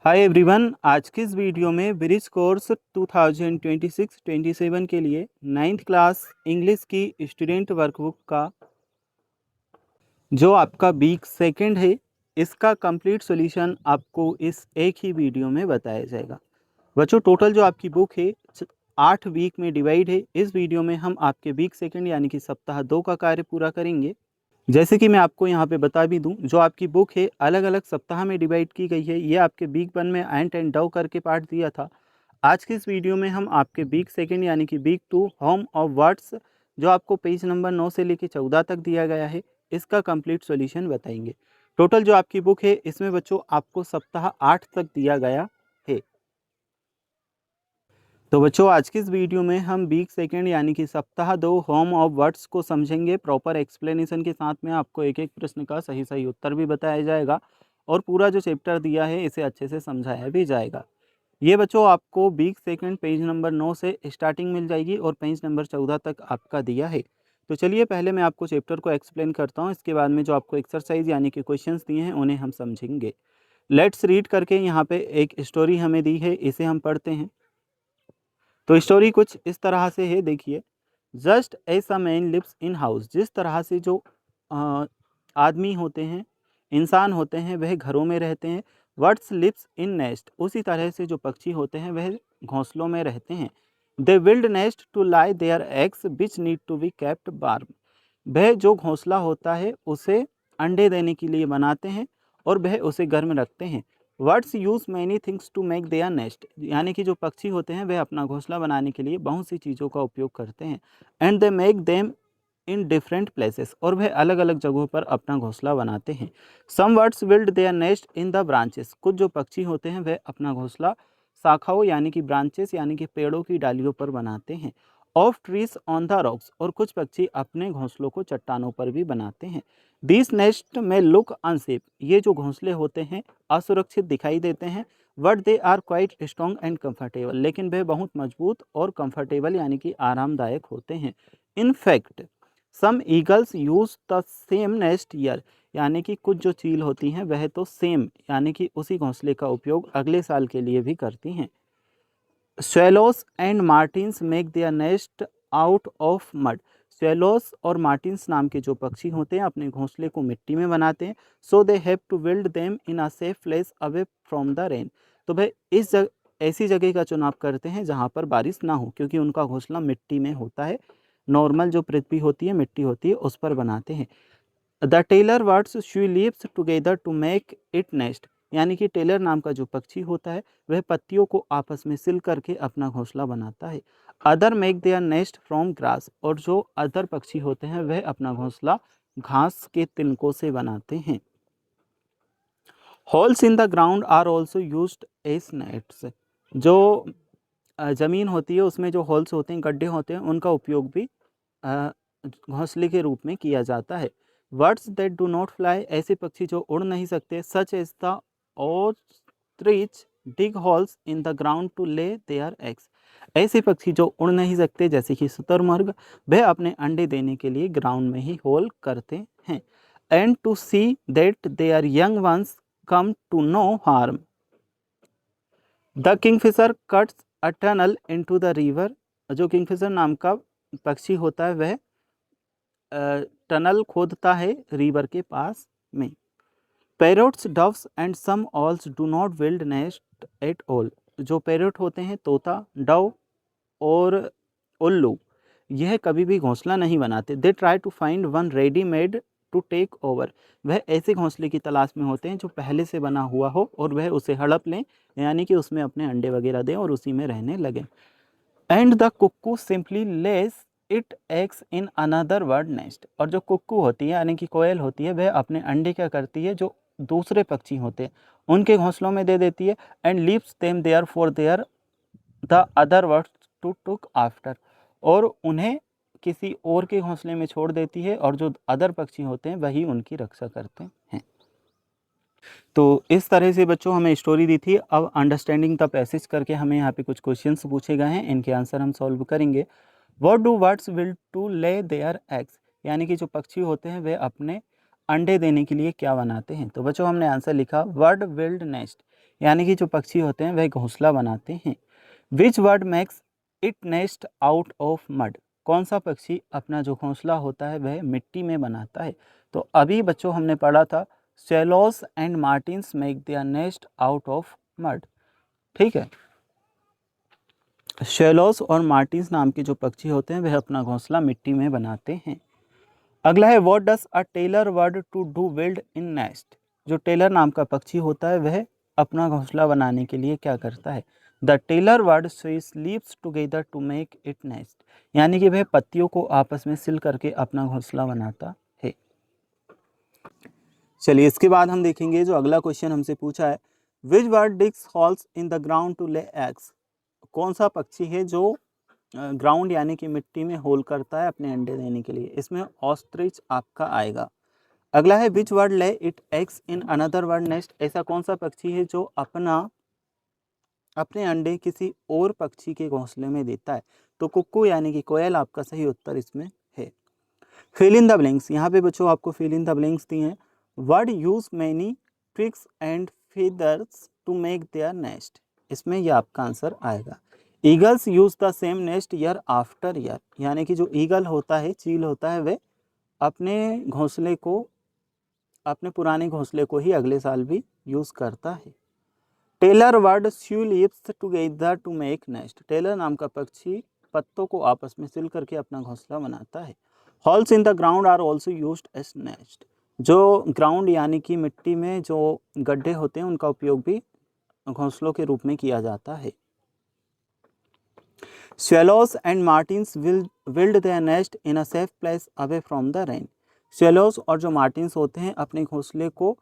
Hi everyone, आज की इस वीडियो में ब्रिज कोर्स 2026-27 के लिए 9th क्लास इंग्लिश की स्टूडेंट वर्कबुक का जो आपका वीक सेकंड है, इसका कंप्लीट सॉल्यूशन आपको इस एक ही वीडियो में बताया जाएगा। बच्चों, टोटल जो आपकी बुक है 8 वीक में डिवाइड है। इस वीडियो में हम आपके वीक सेकंड यानी कि सप्ताह 2 का कार्य पूरा करेंगे। जैसे कि मैं आपको यहाँ पे बता भी दूँ, जो आपकी बुक है अलग अलग सप्ताह में डिवाइड की गई है। ये आपके वीक 1 में एंट एंड डव करके पार्ट दिया था। आज की इस वीडियो में हम आपके वीक सेकंड यानी कि वीक 2 होम ऑफ वर्ड्स, जो आपको पेज नंबर 9 से लेकर 14 तक दिया गया है, इसका कंप्लीट सॉल्यूशन बताएंगे। टोटल जो आपकी बुक है इसमें बच्चों आपको सप्ताह 8 तक दिया गया है। तो बच्चों, आज की इस वीडियो में हम वीक सेकंड यानी कि सप्ताह 2 होम ऑफ वर्ड्स को समझेंगे। प्रॉपर एक्सप्लेनेशन के साथ में आपको एक एक प्रश्न का सही सही उत्तर भी बताया जाएगा और पूरा जो चैप्टर दिया है इसे अच्छे से समझाया भी जाएगा। ये बच्चों आपको वीक सेकंड पेज नंबर 9 से स्टार्टिंग मिल जाएगी और पेज नंबर 14 तक आपका दिया है। तो चलिए पहले मैं आपको चैप्टर को एक्सप्लेन करता हूँ, इसके बाद में जो आपको एक्सरसाइज यानी कि क्वेश्चंस दिए हैं उन्हें हम समझेंगे। लेट्स रीड करके यहाँ पे एक स्टोरी हमें दी है, इसे हम पढ़ते हैं। तो स्टोरी कुछ इस तरह से है, देखिए। Just as a man lives in house, जिस तरह से जो आदमी होते हैं, इंसान होते हैं, वह घरों में रहते हैं। वर्ड्स लिव्स इन नेस्ट, उसी तरह से जो पक्षी होते हैं वह घोंसलों में रहते हैं। They build nest to lay their eggs which need to be kept warm, वह जो घोंसला होता है उसे अंडे देने के लिए बनाते हैं और वह उसे गर्म रखते हैं। Birds use many things to make their nest, यानी कि जो पक्षी होते हैं वह अपना घोंसला बनाने के लिए बहुत सी चीज़ों का उपयोग करते हैं। And they make them in different places, और वह अलग अलग जगहों पर अपना घोंसला बनाते हैं। Some birds build their nest in the branches, कुछ जो पक्षी होते हैं वह अपना घोंसला शाखाओं यानी कि ब्रांचेस यानी कि पेड़ों की डालियों पर बनाते हैं। Of trees on the rocks, और कुछ पक्षी अपने घोंसलों को चट्टानों पर भी बनाते हैं। This nest may look unsafe, ये जो घोंसले होते हैं असुरक्षित दिखाई देते हैं। But they are quite strong and comfortable, लेकिन वे बहुत मजबूत और कंफर्टेबल यानी कि आरामदायक होते हैं। In fact some eagles use the same nest year, यानी कि कुछ जो चील होती हैं वह तो सेम यानी कि उसी घोंसले का उपयोग अगले साल के लिए भी करती हैं। Swallows and martins make their nest out of mud, swallows और मार्टिन्स नाम के जो पक्षी होते हैं अपने घोंसले को मिट्टी में बनाते हैं। So they have to build them in a safe place away from the rain, तो वह ऐसी जगह का चुनाव करते हैं जहाँ पर बारिश ना हो, क्योंकि उनका घोंसला मिट्टी में होता है। नॉर्मल जो पृथ्वी होती है, मिट्टी होती है, उस पर बनाते हैं। The tailor birds she leaves together to make it nest, यानी कि टेलर नाम का जो पक्षी होता है वह पत्तियों को आपस में सिल करके अपना घोंसला बनाता है। Other make their nest from grass, और जो अदर पक्षी होते हैं वह अपना घोंसला घास के तिनकों से बनाते हैं। Holes in the ground are also used as nests, जो ज़मीन होती है उसमें जो होल्स होते हैं, गड्ढे होते हैं, उनका उपयोग भी घोंसले के रूप में किया जाता है। Birds that do not fly, ऐसे पक्षी जो उड़ नहीं सकते, such as the ostrich dig holes in the ground to lay their eggs, ऐसे पक्षी जो उड़ नहीं सकते जैसे कि शुतुरमुर्ग, वह अपने अंडे देने के लिए ग्राउंड में ही होल करते हैं। And to see that their young ones come to no harm, the kingfisher cuts a tunnel into the river, जो किंगफिशर नाम का पक्षी होता है वह टनल खोदता है रिवर के पास में। Parrots doves and some owls do not build nest at all, जो पैरोट होते हैं, तोता, डव और उल्लू, यह कभी भी घोंसला नहीं बनाते। They try to find one ready made to take over, वह ऐसे घोंसले की तलाश में होते हैं जो पहले से बना हुआ हो और वह उसे हड़प लें, यानी कि उसमें अपने अंडे वगैरह दें और उसी में रहने लगे। And the cuckoo simply lays its eggs in another bird nest, और जो कुक्कू होती है यानी कि कोयल होती है, वह अपने अंडे क्या करती है, जो दूसरे पक्षी होते हैं उनके घोंसलों में दे देती है। And leaves them there for their the other birds to look after, और उन्हें किसी और के घोंसले में छोड़ देती है और जो अदर पक्षी होते हैं वही उनकी रक्षा करते हैं। तो इस तरह से बच्चों हमें स्टोरी दी थी। अब अंडरस्टैंडिंग द पैसेज करके हमें यहाँ पे कुछ क्वेश्चंस पूछे गए हैं, इनके आंसर हम सॉल्व करेंगे। What do birds will to lay their eggs, यानी कि जो पक्षी होते हैं वे अपने अंडे देने के लिए क्या बनाते हैं। तो बच्चों हमने आंसर लिखा वर्ड बिल्ड नेस्ट, यानी कि जो पक्षी होते हैं वह घोंसला बनाते हैं। Which bird makes its nest out of mud, कौन सा पक्षी अपना जो घोंसला होता है वह मिट्टी में बनाता है। तो अभी बच्चों हमने पढ़ा था swallows and martins make their nest out of mud. ठीक है, स्वेलोज और मार्टिन्स नाम के जो पक्षी होते हैं वह अपना घोंसला मिट्टी में बनाते हैं। अगला है what does a tailor bird to do build in nest, जो टेलर नाम का पक्षी होता है वह अपना घोंसला बनाने के लिए क्या करता है। The tailor bird sews leaves together to make it nest, यानी कि वह पत्तियों को आपस में सिल करके अपना घोंसला बनाता है। चलिए इसके बाद हम देखेंगे जो अगला क्वेश्चन हमसे पूछा है, which bird digs holes in the ground to lay eggs, कौन सा पक्षी है जो ग्राउंड यानी कि मिट्टी में होल करता है अपने अंडे देने के लिए। इसमें ऑस्ट्रिच आपका आएगा। अगला है विच बर्ड ले it eggs in another bird nest, ऐसा कौन सा पक्षी है जो अपने अंडे किसी और पक्षी के घोंसले में देता है। तो कुक्कू यानी कि कोयल आपका सही उत्तर इसमें है। फिल इन द ब्लैंक्स, यहाँ पे बच्चों आपको फिल इन द ब्लैंक्स दिए हैं। Birds use many twigs and feathers to make their nest, इसमें यह आपका आंसर आएगा। Eagles use the same nest year after year, यानी कि जो ईगल होता है, चील होता है, वह अपने घोंसले को, अपने पुराने घोंसले को ही अगले साल भी यूज करता है। Tailor bird sews leaves together to make nest, tailor नाम का पक्षी पत्तों को आपस में सिल करके अपना घोंसला बनाता है। Holes in the ground are also used as nest, जो ग्राउंड यानी कि मिट्टी में जो गड्ढे होते हैं उनका उपयोग भी घोंसलों के रूप में किया जाता है। Swallows and martins will build their nest in a safe place away from the rain. Swallows और जो मार्टिन्स होते हैं अपने घोंसले को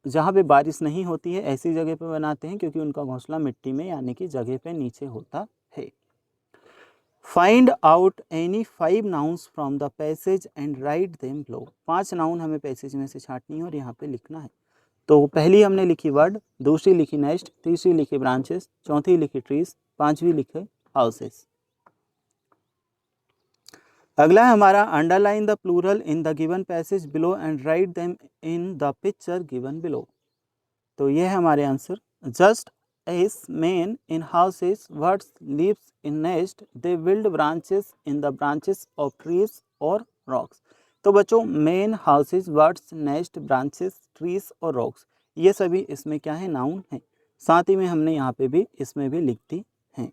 जहाँ पे बारिश नहीं होती है ऐसी जगह पे बनाते हैं, क्योंकि उनका घोंसला मिट्टी में यानी कि जगह पे नीचे होता है। Find out any 5 nouns from the passage and write them below, 5 noun हमें पैसेज में से छांटनी है और यहाँ पे लिखना है। तो पहली हमने लिखी वर्ड, दूसरी लिखी नेस्ट, तीसरी लिखी ब्रांचेस, चौथी लिखी ट्रीज, पांचवी लिखे हाउसेस। अगला है हमारा underline the plural in the given passage below and write them in the picture given below. तो ये है हमारे answer. Just as men in houses birds lives in nest they build branches in the branches of trees और rocks. तो बच्चों men, houses, birds, nest, branches, trees और rocks, ये सभी इसमें क्या है, नाउन है। साथ ही में हमने यहाँ पे भी इसमें भी लिख दी हैं।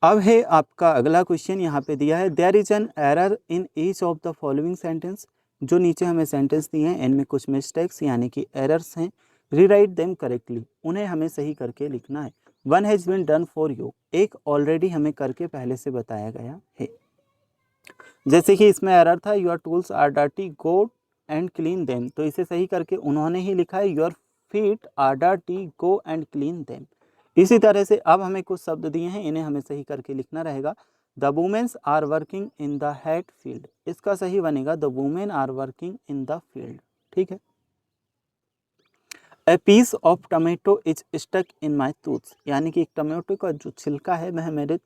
अब है आपका अगला क्वेश्चन, यहाँ पे दिया है there is an error in each of the following sentence. जो नीचे हमें सेंटेंस दिए हैं इनमें कुछ मिस्टेक्स यानी कि एरर्स हैं। रीराइट देम करेक्टली, उन्हें हमें सही करके लिखना है। One has been done for you, एक ऑलरेडी हमें करके पहले से बताया गया है। जैसे कि इसमें एरर था your tools are dirty go and clean them, तो इसे सही करके उन्होंने ही लिखा है your feet are dirty go and clean them. इसी तरह से अब हमें कुछ शब्द दिए हैं, इन्हें हमें सही करके लिखना रहेगा। The womens are working in the hat field, इसका सही बनेगा the women are working in the field. ठीक है। A piece of tomato is stuck in my tooth, यानी कि एक टमाटो का जो छिलका है वह मेरे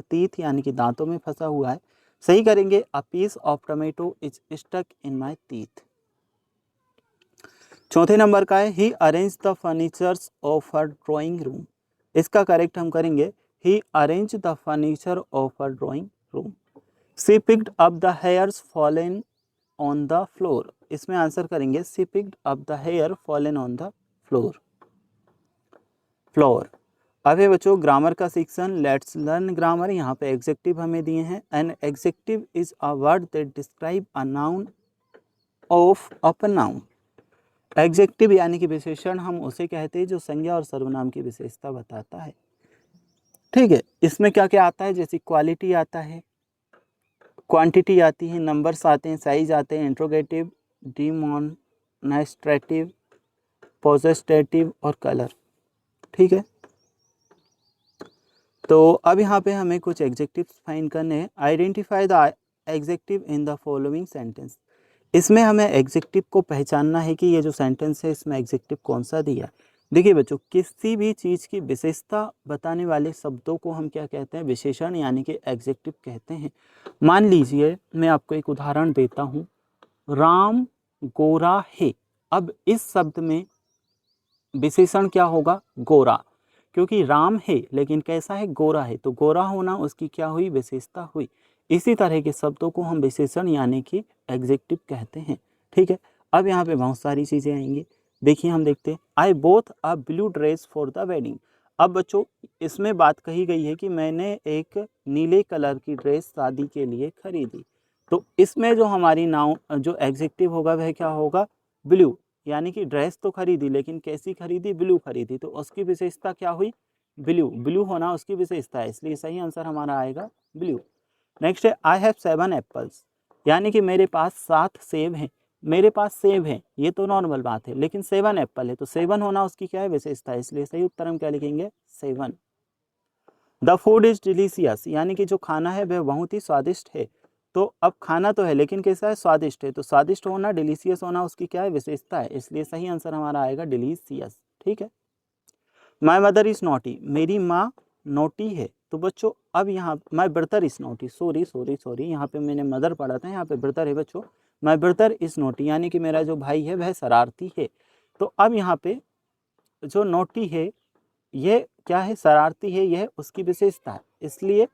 टीथ यानी कि दांतों में फंसा हुआ है। सही करेंगे a piece of tomato is stuck in my teeth. चौथे नंबर का है he arrange the furnitures of her drawing room, इसका करेक्ट हम करेंगे he arrange the furniture of her drawing room. She picked up the hairs fallen on the floor, इसमें answer करेंगे she picked up the hair fallen on the floor. Floor. अब है बच्चों grammar का section, let's learn grammar. यहाँ पे executive हमें दिए हैं। An adjective is a word that describe a noun of a noun. Adjective यानी कि विशेषण हम उसे कहते हैं जो संज्ञा और सर्वनाम की विशेषता बताता है। ठीक है। इसमें क्या क्या आता है, जैसे क्वालिटी आता है, क्वांटिटी आती है, नंबर्स आते हैं, साइज आते हैं, इंट्रोगेटिव, डिमॉन्स्ट्रेटिव, पॉजेस्टेटिव और कलर। ठीक है। तो अब यहाँ पे हमें कुछ एग्जेक्टिव्स फाइंड करने हैं। Identify the adjective in the following sentence, इसमें हमें एग्जेक्टिव को पहचानना है कि ये जो सेंटेंस है इसमें एग्जेक्टिव कौन सा दिया है। देखिए बच्चों किसी भी चीज़ की विशेषता बताने वाले शब्दों को हम क्या कहते हैं, विशेषण यानी कि एग्जेक्टिव कहते हैं। मान लीजिए मैं आपको एक उदाहरण देता हूँ, राम गोरा है। अब इस शब्द में विशेषण क्या होगा, गोरा, क्योंकि राम है लेकिन कैसा है, गोरा है, तो गोरा होना उसकी क्या हुई, विशेषता हुई। इसी तरह के शब्दों को हम विशेषण यानी कि एग्जेक्टिव कहते हैं। ठीक है, अब यहाँ पे बहुत सारी चीज़ें आएंगी। देखिए हम देखते हैं, I both a blue dress for the wedding. अब बच्चों इसमें बात कही गई है कि मैंने एक नीले कलर की ड्रेस शादी के लिए खरीदी। तो इसमें जो हमारी नाउन जो एग्जेक्टिव होगा वह क्या होगा, ब्लू, यानी कि ड्रेस तो खरीदी लेकिन कैसी खरीदी, ब्लू खरीदी, तो उसकी विशेषता क्या हुई, ब्लू, ब्लू होना उसकी विशेषता है, इसलिए सही आंसर हमारा आएगा ब्लू। नेक्स्ट है, आई हैव 7 एप्पल्स, यानी कि मेरे पास 7 सेब हैं। मेरे पास सेब हैं ये तो नॉर्मल बात है, लेकिन 7 एप्पल है तो 7 होना उसकी क्या है, विशेषता है, इसलिए सही उत्तर हम क्या लिखेंगे, 7। द फूड इज डिलीशियस, यानी कि जो खाना है वह बहुत ही स्वादिष्ट है। तो अब खाना तो है लेकिन कैसा है, स्वादिष्ट है, तो स्वादिष्ट होना, डिलीशियस होना उसकी क्या है, विशेषता है, इसलिए सही आंसर हमारा आएगा डिलीशियस। ठीक है, माई मदर इज नोटी, मेरी माँ नोटी है। तो बच्चों अब यहाँ my brother is naughty, sorry यहाँ पे मैंने मदर पढ़ा था, यहाँ पे ब्रदर है बच्चों। माई ब्रदर इज नोटी, यानी कि मेरा जो भाई है वह शरारती है। तो अब यहाँ पे जो नोटी है ये क्या है, शरारती है, यह उसकी विशेषता है, इसलिए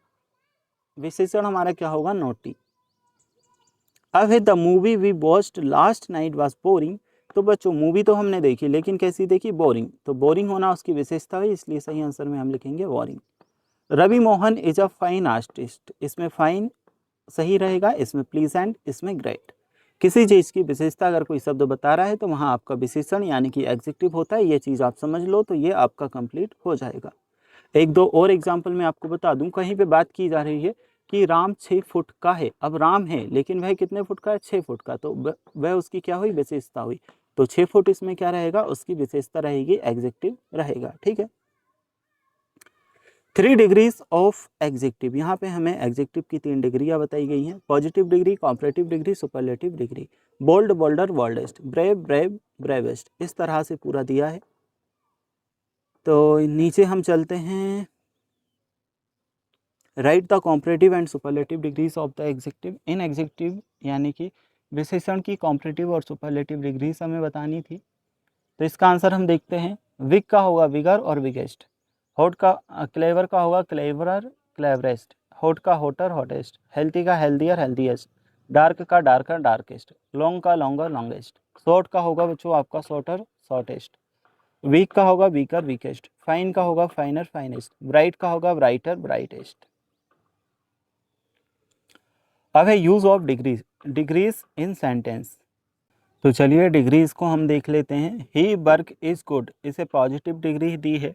विशेषण हमारा क्या होगा, नोटी। अब है, the movie we watched last night was boring. तो बच्चों मूवी तो हमने देखी लेकिन कैसी देखी, बोरिंग, तो बोरिंग होना उसकी विशेषता है, इसलिए सही आंसर में हम लिखेंगे boring. Ravi Mohan is a fine artist, इसमें फाइन सही रहेगा, इसमें प्लीजेंट, इसमें ग्रेट। किसी चीज़ की विशेषता अगर कोई शब्द बता रहा है तो वहाँ आपका विशेषण यानी कि एग्जेक्टिव होता है, ये चीज़ आप समझ लो तो ये आपका कंप्लीट हो जाएगा। एक दो और एग्जाम्पल मैं आपको बता दूं, कहीं पे बात की जा रही है कि राम 6 फुट का है। अब राम है लेकिन वह कितने फुट का है, 6 फुट का, तो वह उसकी क्या हुई, विशेषता हुई। तो 6 फुट इसमें क्या रहेगा, उसकी विशेषता रहेगी, एग्जेक्टिव रहेगा। ठीक है, 3 डिग्रीज ऑफ एग्जेक्टिव, यहाँ पे हमें एग्जेक्टिव की 3 डिग्रियाँ बताई गई हैं, positive degree, comparative degree, superlative degree. Bold, bolder, boldest, brave, brave, bravest, इस तरह से पूरा दिया है। तो नीचे हम चलते हैं, right the comparative and superlative degrees of the adjective. In executive यानी कि विशेषण की कॉम्परेटिव और सुपरलेटिव डिग्रीज हमें बतानी थी। तो इसका आंसर हम देखते हैं, विग का होगा विगर और विगेस्ट, हॉट का क्लेवर का होगा क्लेवरर, क्लेवरेस्ट, हॉट का हॉटर, हॉटेस्ट, हेल्थी का हेल्दियर, हेल्दीएस्ट, डार्क का डार्कर, डार्केस्ट, लॉन्ग का लॉन्गर, लॉन्गेस्ट, शॉर्ट का होगा बच्चों आपका शॉर्टर, शॉर्टेस्ट, वीक का होगा वीकर, वीकेस्ट, फाइन का होगा फाइनर, फाइनेस्ट, ब्राइट का होगा ब्राइटर, ब्राइटेस्ट। अब है use of degrees, degrees in sentence. तो चलिए डिग्रीज को हम देख लेते हैं। ही वर्क इज गुड, इसे पॉजिटिव डिग्री दी है।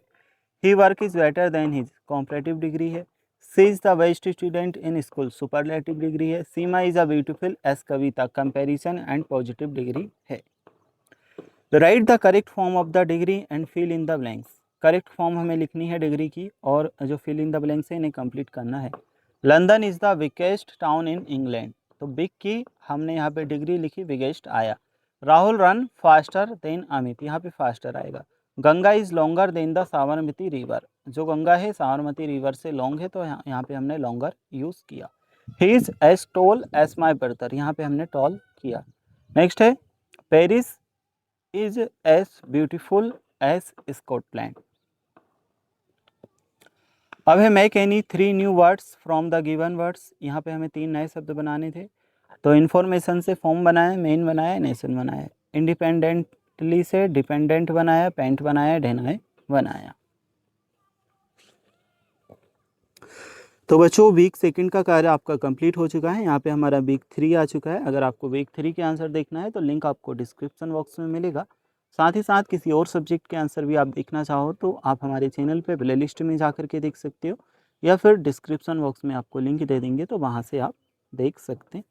He work is better than his, comparative degree है। She is the best student in school, superlative degree है। Seema is a beautiful as Kavita, comparison and positive degree है। Write the correct form of the degree and fill in the blanks, correct form हमें लिखनी है degree की और जो fill in the blanks है इन्हें कंप्लीट करना है। London is the biggest town in England, तो बिग की हमने यहाँ पे डिग्री लिखी, बिगेस्ट आया। Rahul run faster than Amit, यहाँ पे फास्टर आएगा। Ganga is longer than the Sabarmati river, जो गंगा है साबरमती रिवर से लॉन्ग है तो यहाँ पे हमने लॉन्गर यूज किया। He is as tall as my brother, यहाँ पे हमने टॉल किया। नेक्स्ट है, Paris is as beautiful as Scotland. अब है make any 3 new words from the given words, यहाँ पे हमें 3 नए शब्द बनाने थे। तो इन्फॉर्मेशन से फॉर्म बनाया, मेन बनाया, नेशन बनाया। इंडिपेंडेंटली से डिपेंडेंट बनाया, पेंट बनाया, ढेनाए बनाया। तो बच्चों वीक सेकंड का कार्य आपका कंप्लीट हो चुका है। यहाँ पे हमारा वीक 3 आ चुका है। अगर आपको वीक 3 के आंसर देखना है तो लिंक आपको डिस्क्रिप्शन बॉक्स में मिलेगा। साथ ही साथ किसी और सब्जेक्ट के आंसर भी आप देखना चाहो तो आप हमारे चैनल पे प्लेलिस्ट में जा कर के देख सकते हो, या फिर डिस्क्रिप्शन बॉक्स में आपको लिंक दे देंगे तो वहाँ से आप देख सकते हैं।